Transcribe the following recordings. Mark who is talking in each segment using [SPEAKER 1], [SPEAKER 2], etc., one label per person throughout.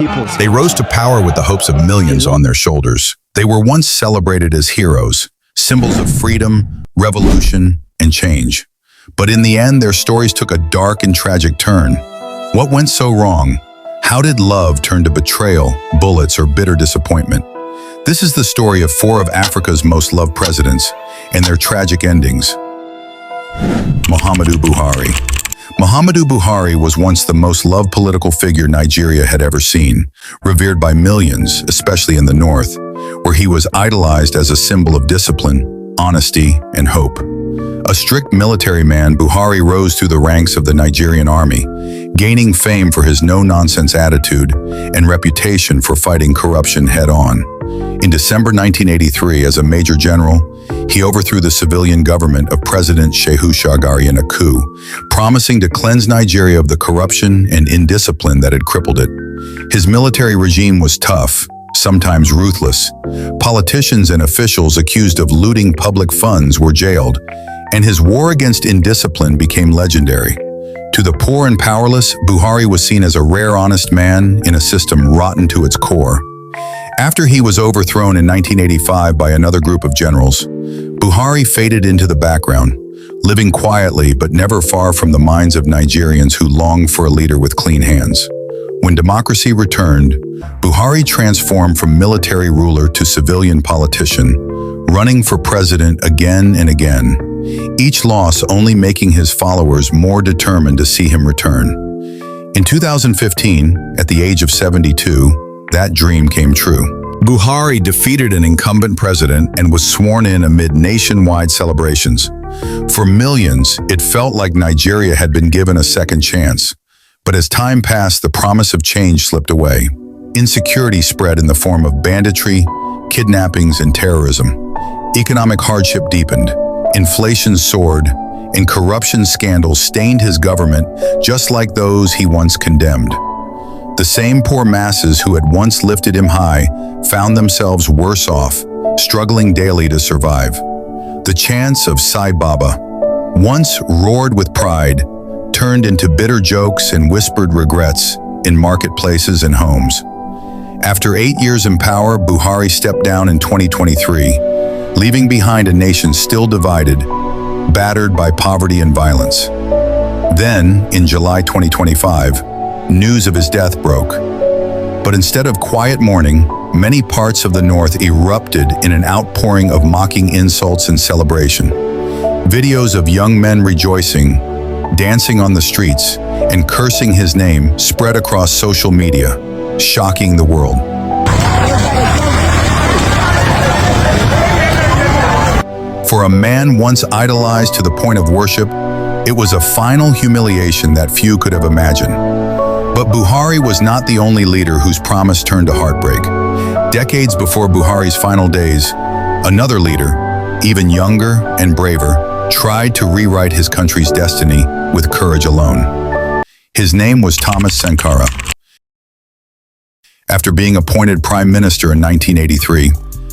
[SPEAKER 1] peoples.
[SPEAKER 2] They rose to power with the hopes of millions on their shoulders. They were once celebrated as heroes, symbols of freedom, revolution, and change. But in the end, their stories took a dark and tragic turn. What went so wrong? How did love turn to betrayal, bullets, or bitter disappointment? This is the story of four of Africa's most loved presidents and their tragic endings. Muhammadu Buhari. Muhammadu Buhari was once the most loved political figure Nigeria had ever seen, revered by millions, especially in the north, where he was idolized as a symbol of discipline, honesty, and hope. A strict military man, Buhari rose through the ranks of the Nigerian army, gaining fame for his no-nonsense attitude and reputation for fighting corruption head-on. In December 1983, as a major general, he overthrew the civilian government of President Shehu Shagari in a coup, promising to cleanse Nigeria of the corruption and indiscipline that had crippled it. His military regime was tough, sometimes ruthless. Politicians and officials accused of looting public funds were jailed, and his war against indiscipline became legendary. To the poor and powerless, Buhari was seen as a rare, honest man in a system rotten to its core. After he was overthrown in 1985 by another group of generals, Buhari faded into the background, living quietly but never far from the minds of Nigerians who longed for a leader with clean hands. When democracy returned, Buhari transformed from military ruler to civilian politician, running for president again and again, each loss only making his followers more determined to see him return. In 2015, at the age of 72, that dream came true. Buhari defeated an incumbent president and was sworn in amid nationwide celebrations. For millions, it felt like Nigeria had been given a second chance. But as time passed, the promise of change slipped away. Insecurity spread in the form of banditry, kidnappings, and terrorism. Economic hardship deepened, inflation soared, and corruption scandals stained his government just like those he once condemned. The same poor masses who had once lifted him high found themselves worse off, struggling daily to survive. The chants of Sai Baba, once roared with pride, turned into bitter jokes and whispered regrets in marketplaces and homes. After 8 years in power, Buhari stepped down in 2023, leaving behind a nation still divided, battered by poverty and violence. Then, in July 2025, news of his death broke. But instead of quiet mourning, many parts of the north erupted in an outpouring of mocking insults and celebration. Videos of young men rejoicing, dancing on the streets, and cursing his name spread across social media, shocking the world. For a man once idolized to the point of worship, it was a final humiliation that few could have imagined. But Buhari was not the only leader whose promise turned to heartbreak. Decades before Buhari's final days, another leader, even younger and braver, tried to rewrite his country's destiny with courage alone. His name was Thomas Sankara. After being appointed prime minister in 1983,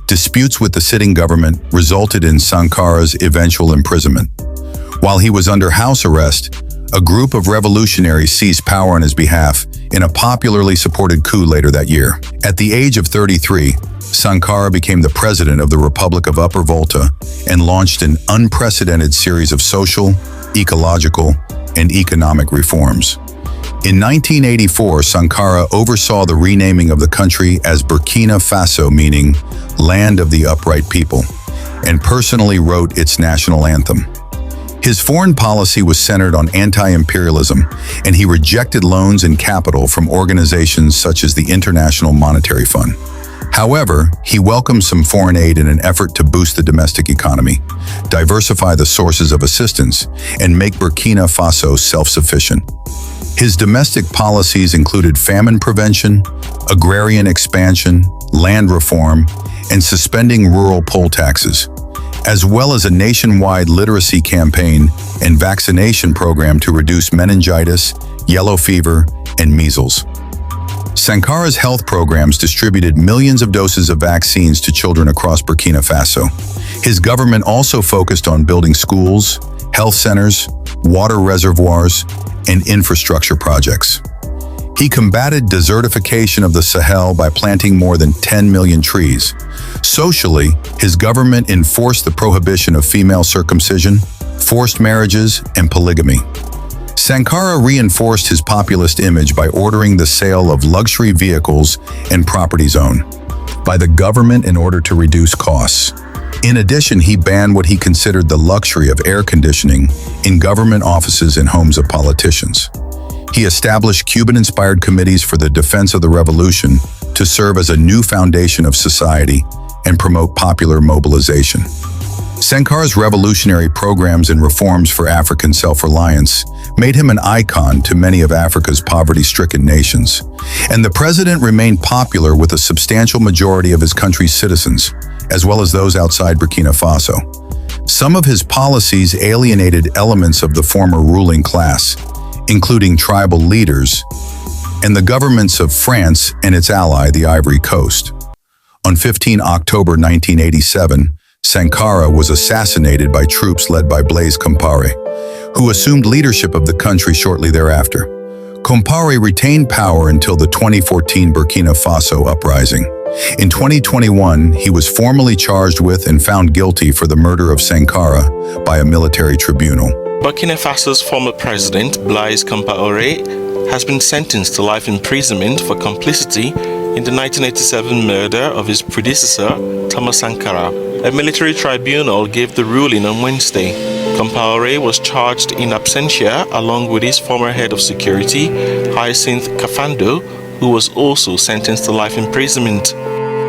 [SPEAKER 2] disputes with the sitting government resulted in Sankara's eventual imprisonment. While he was under house arrest, a group of revolutionaries seized power on his behalf in a popularly supported coup later that year. At the age of 33, Sankara became the president of the Republic of Upper Volta and launched an unprecedented series of social, ecological, and economic reforms. In 1984, Sankara oversaw the renaming of the country as Burkina Faso, meaning Land of the Upright People, and personally wrote its national anthem. His foreign policy was centered on anti-imperialism, and he rejected loans and capital from organizations such as the International Monetary Fund. However, he welcomed some foreign aid in an effort to boost the domestic economy, diversify the sources of assistance, and make Burkina Faso self-sufficient. His domestic policies included famine prevention, agrarian expansion, land reform, and suspending rural poll taxes, as well as a nationwide literacy campaign and vaccination program to reduce meningitis, yellow fever, and measles. Sankara's health programs distributed millions of doses of vaccines to children across Burkina Faso. His government also focused on building schools, health centers, water reservoirs, and infrastructure projects. He combated desertification of the Sahel by planting more than 10 million trees. Socially, his government enforced the prohibition of female circumcision, forced marriages, and polygamy. Sankara reinforced his populist image by ordering the sale of luxury vehicles and properties owned by the government in order to reduce costs. In addition, he banned what he considered the luxury of air conditioning in government offices and homes of politicians. He established Cuban-inspired committees for the defense of the revolution to serve as a new foundation of society and promote popular mobilization. Sankara's revolutionary programs and reforms for African self-reliance made him an icon to many of Africa's poverty-stricken nations, and the president remained popular with a substantial majority of his country's citizens, as well as those outside Burkina Faso. Some of his policies alienated elements of the former ruling class, including tribal leaders, and the governments of France and its ally, the Ivory Coast. On 15 October 1987, Sankara was assassinated by troops led by Blaise Compaoré, who assumed leadership of the country shortly thereafter. Compaoré retained power until the 2014 Burkina Faso uprising. In 2021, he was formally charged with and found guilty for the murder of Sankara by a military tribunal.
[SPEAKER 1] Burkina Faso's former president, Blaise Compaoré, has been sentenced to life imprisonment for complicity in the 1987 murder of his predecessor, Thomas Sankara. A military tribunal gave the ruling on Wednesday. Compaoré was charged in absentia along with his former head of security, Hyacinth Kafando, who was also sentenced to life imprisonment.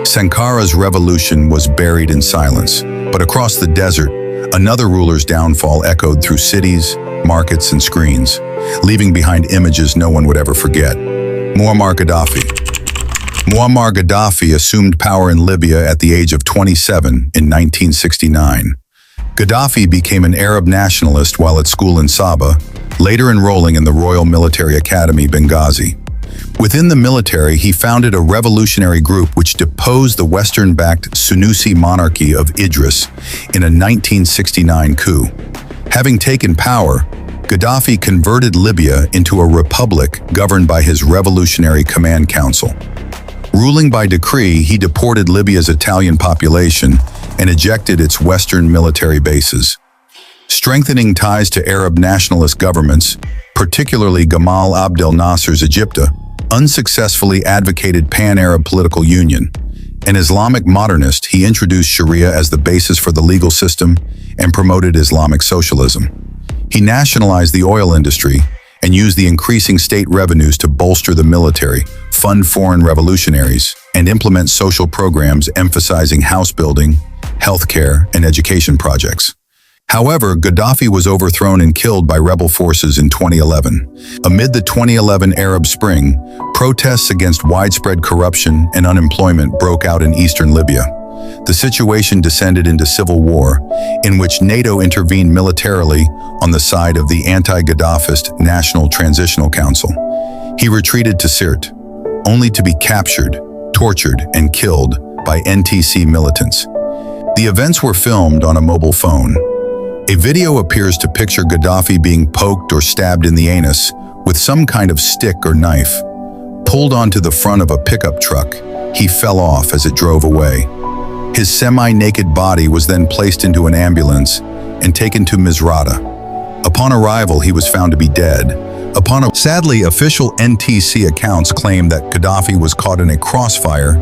[SPEAKER 2] Sankara's revolution was buried in silence, but across the desert, another ruler's downfall echoed through cities, markets, and screens, leaving behind images no one would ever forget. Muammar Gaddafi. Muammar Gaddafi assumed power in Libya at the age of 27 in 1969. Gaddafi became an Arab nationalist while at school in Saba, later enrolling in the Royal Military Academy, Benghazi. Within the military, he founded a revolutionary group which deposed the Western-backed Sunusi monarchy of Idris in a 1969 coup. Having taken power, Gaddafi converted Libya into a republic governed by his Revolutionary Command Council. Ruling by decree, he deported Libya's Italian population and ejected its Western military bases. Strengthening ties to Arab nationalist governments, particularly Gamal Abdel Nasser's Egypt, unsuccessfully advocated pan-Arab political union. An Islamic modernist, he introduced Sharia as the basis for the legal system and promoted Islamic socialism. He nationalized the oil industry and used the increasing state revenues to bolster the military, fund foreign revolutionaries, and implement social programs emphasizing house building, healthcare, and education projects. However, Gaddafi was overthrown and killed by rebel forces in 2011. Amid the 2011 Arab Spring, protests against widespread corruption and unemployment broke out in eastern Libya. The situation descended into civil war, in which NATO intervened militarily on the side of the anti-Gaddafist National Transitional Council. He retreated to Sirte, only to be captured, tortured, and killed by NTC militants. The events were filmed on a mobile phone. A video appears to picture Gaddafi being poked or stabbed in the anus with some kind of stick or knife. Pulled onto the front of a pickup truck, he fell off as it drove away. His semi-naked body was then placed into an ambulance and taken to Misrata. Upon arrival, he was found to be dead. Sadly, official NTC accounts claim that Gaddafi was caught in a crossfire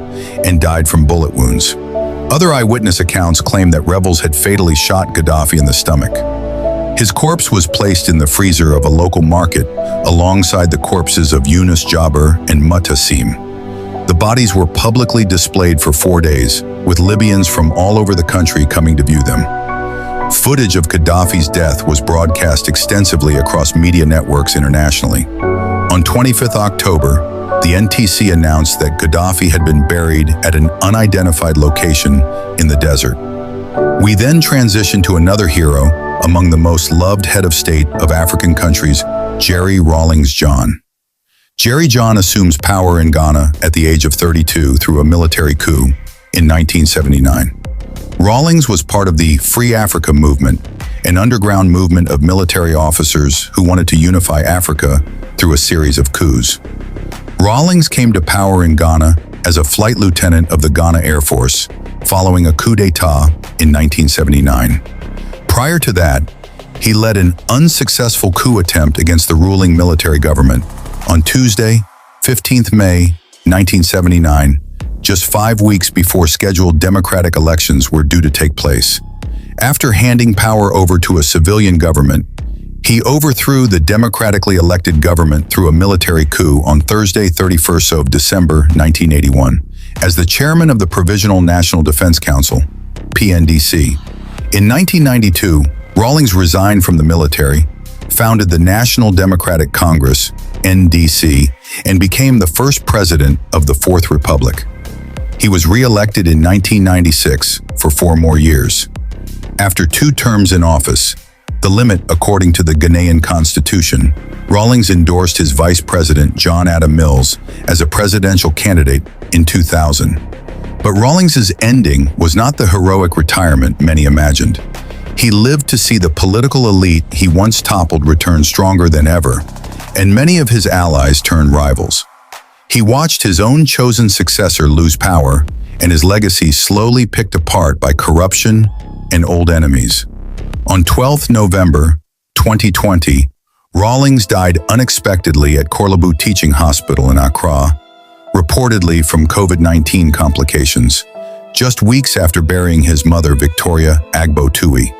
[SPEAKER 2] and died from bullet wounds. Other eyewitness accounts claim that rebels had fatally shot Gaddafi in the stomach. His corpse was placed in the freezer of a local market alongside the corpses of Yunus Jabir and Mutassim. The bodies were publicly displayed for 4 days, with Libyans from all over the country coming to view them. Footage of Gaddafi's death was broadcast extensively across media networks internationally. On 25 October, the NTC announced that Gaddafi had been buried at an unidentified location in the desert. We then transitioned to another hero among the most loved head of state of African countries, Jerry Rawlings John. Jerry John assumes power in Ghana at the age of 32 through a military coup in 1979. Rawlings was part of the Free Africa movement, an underground movement of military officers who wanted to unify Africa through a series of coups. Rawlings came to power in Ghana as a flight lieutenant of the Ghana Air Force, following a coup d'etat in 1979. Prior to that, he led an unsuccessful coup attempt against the ruling military government on Tuesday, 15th May 1979, just 5 weeks before scheduled democratic elections were due to take place. After handing power over to a civilian government, he overthrew the democratically elected government through a military coup on Thursday, 31st of December 1981, as the chairman of the Provisional National Defense Council, PNDC. In 1992, Rawlings resigned from the military, founded the National Democratic Congress, NDC, and became the first president of the Fourth Republic. He was re-elected in 1996 for 4 more years. After 2 terms in office, the limit according to the Ghanaian constitution, Rawlings endorsed his vice president John Adam Mills as a presidential candidate in 2000. But Rawlings's ending was not the heroic retirement many imagined. He lived to see the political elite he once toppled return stronger than ever, and many of his allies turn rivals. He watched his own chosen successor lose power, and his legacy slowly picked apart by corruption and old enemies. On 12th November 2020, Rawlings died unexpectedly at Korlebu Teaching Hospital in Accra, reportedly from COVID-19 complications, just weeks after burying his mother, Victoria Agbo Tui.